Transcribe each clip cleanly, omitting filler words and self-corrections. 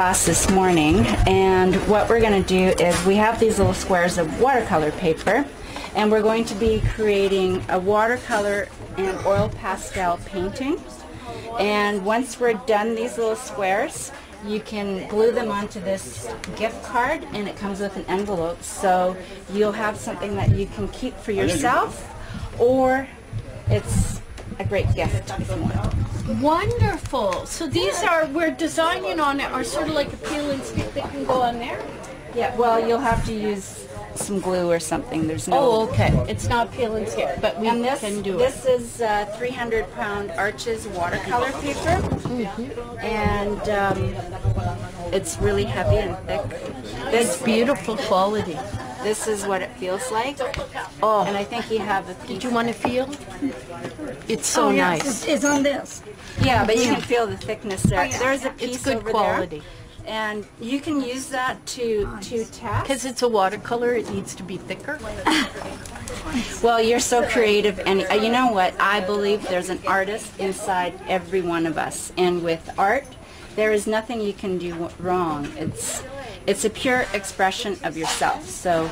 class this morning, and what we're going to do is we have these little squares of watercolor paper, and we're going to be creating a watercolor and oil pastel painting. And once we're done these little squares, you can glue them onto this gift card, and it comes with an envelope, so you'll have something that you can keep for yourself, or it's a great gift if you want. Wonderful. So these are, we're designing on it, are sort of like a peel and stick that can go on there? Yeah, well, you'll have to use some glue or something. There's no... Oh, okay. It's not peel and stick, but we can do this it. This is 300-pound Arches watercolor paper, and it's really heavy and thick. It's beautiful quality. This is what it feels like. Oh, and I think you have a piece. Did you want to feel? It's so nice. It's on this. Yeah, but you can feel the thickness there. There's a piece it's good over quality. there. And you can use that to test. Because it's a watercolor, it needs to be thicker. Well, you're so creative, and you know what? I believe there's an artist inside every one of us, and with art, there is nothing you can do wrong. It's a pure expression of yourself. So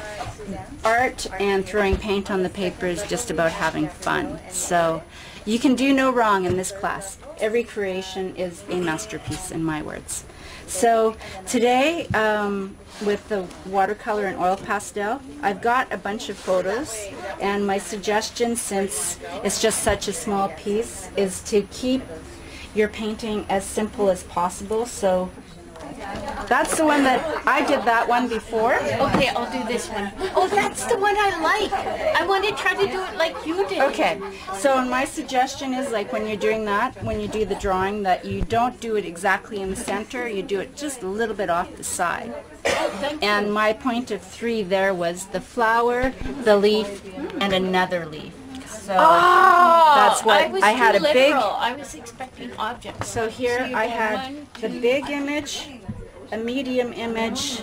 art and throwing paint on the paper is just about having fun. So you can do no wrong in this class. Every creation is a masterpiece, in my words. So today, with the watercolor and oil pastel, I've got a bunch of photos, and my suggestion, since it's just such a small piece, is to keep your painting as simple as possible. So that's the one that I did that one before. Okay, I'll do this one. Oh, that's the one I like. I want to try to do it like you did. Okay, so my suggestion is, like, when you're doing that, when you do the drawing, that you don't do it exactly in the center, you do it just a little bit off the side. And my point of 3 there was the flower, the leaf, and another leaf. So that's what I had a big. I was expecting objects. So here I had the big image, a medium image,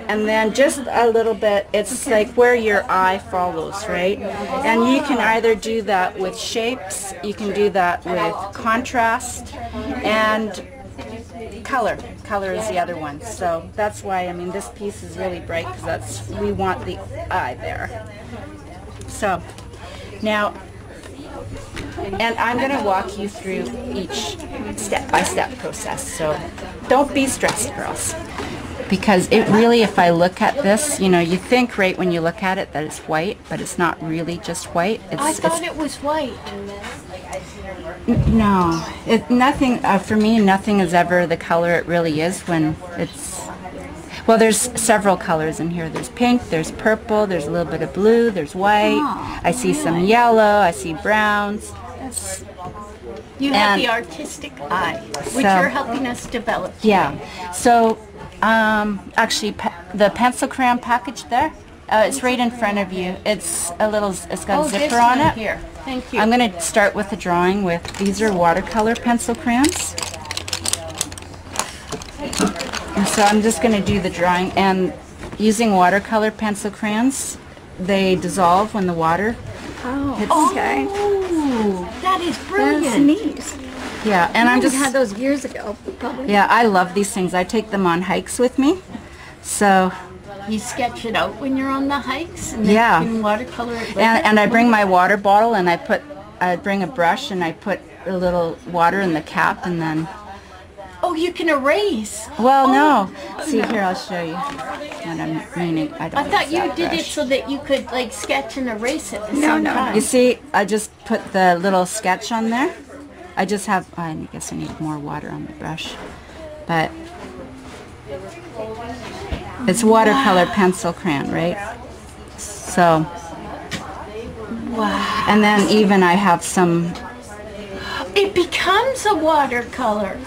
and then just a little bit. It's like where your eye follows, right? And you can either do that with shapes, you can do that with contrast, and color. Color is the other one. So that's why, I mean, this piece is really bright, because we want the eye there. So now, and I'm going to walk you through each step-by-step process, so don't be stressed, girls, because it really, if I look at this, you know, you think right when you look at it that it's white, but it's not really just white. I thought it was white. No, nothing, for me, nothing is ever the color it really is when it's, well, there's several colors in here. There's pink, there's purple, there's a little bit of blue, there's white. I see some yellow, I see browns. You have the artistic eye, which you're helping us develop today. Yeah. So, actually, the pencil crayon package there, it's right in front of you. It's got a zipper on it. Here. Thank you. I'm going to start with the drawing with, these are watercolor pencil crayons. And so I'm just going to do the drawing, and using watercolor pencil crayons, they dissolve when the water hits. Okay. Oh, that is brilliant. That's neat. Yeah, and I'm just had those years ago, probably. Yeah, I love these things. I take them on hikes with me. So you sketch it out when you're on the hikes, and then you can watercolor it. And I bring my water bottle, and I bring a brush, and I put a little water in the cap, and then. Oh, you can erase. Well, no. See, here, I'll show you what I'm meaning. I thought you did it so that you could, like, sketch and erase it at the same time. You see, I just put the little sketch on there. I just have, I guess I need more water on the brush. But it's watercolor pencil crayon, right? So. Wow. And then even I have some. It becomes a watercolor.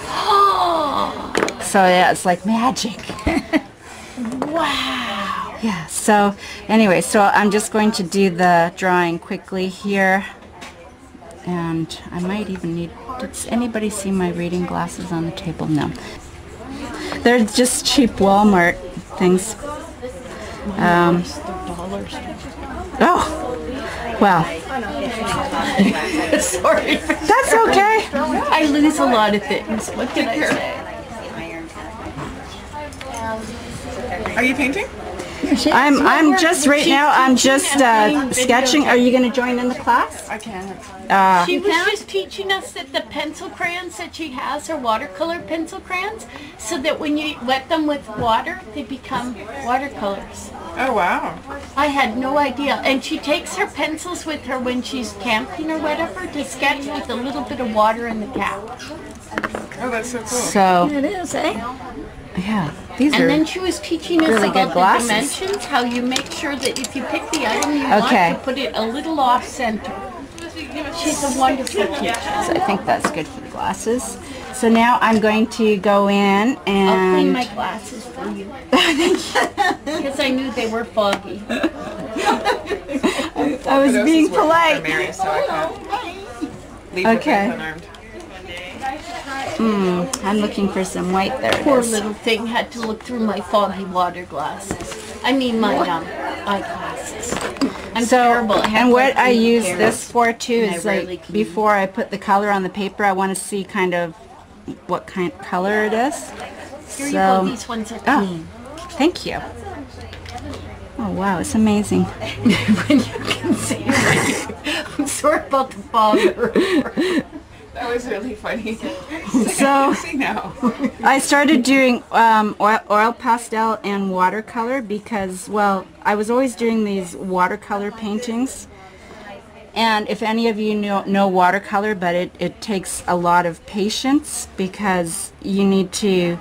So yeah, it's like magic. Wow. Yeah, so anyway, so I'm just going to do the drawing quickly here. And I might even need, does anybody see my reading glasses on the table? No. They're just cheap Walmart things. Oh, well. Sorry. That's okay. I lose a lot of things. What did I say? Are you painting? I'm just right now. I'm just sketching. Are you going to join in the class? I can't. She was just teaching us that the pencil crayons that she has are watercolor pencil crayons, so that when you wet them with water, they become watercolors. Oh, wow. I had no idea. And she takes her pencils with her when she's camping or whatever to sketch with a little bit of water in the cap. Oh, that's so cool. So It is, eh? yeah, these And are then she was teaching us really about good the glasses. dimensions, how you make sure that if you pick the item you Okay. want to put it a little off center. She's a wonderful teacher. So I think that's good for the glasses. So now I'm going to go in I'll clean and my glasses for you. Because I knew they were foggy. I was being For polite. Mary, so I can't leave Okay. with unarmed. I'm looking for some white. There it Poor is. little thing had to look through my foggy water glasses. I mean my eyeglasses. I'm So, terrible. I have and what like I 3 use pairs, this for too and I is rarely like clean. before I put the color on the paper, I want to see kind of what kind of color it is. Here you So- go. These ones are Oh, clean. thank you. Oh wow, it's amazing. When you can see it. I'm sorry about the fog. That was really funny. So See now. I started doing oil pastel and watercolor because, well, I was always doing these watercolor paintings. And if any of you know watercolor, but it takes a lot of patience because you need to,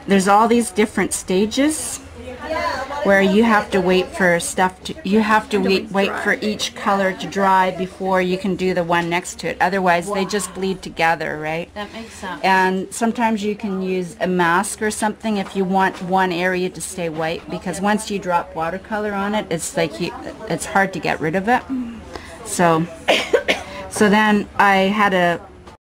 there's all these different stages where you have to wait for stuff to, you have to wait for each color to dry before you can do the one next to it. Otherwise they just bleed together, right? That makes sense. And sometimes you can use a mask or something if you want one area to stay white, because once you drop watercolor on it, it's like it's hard to get rid of it. So then I had a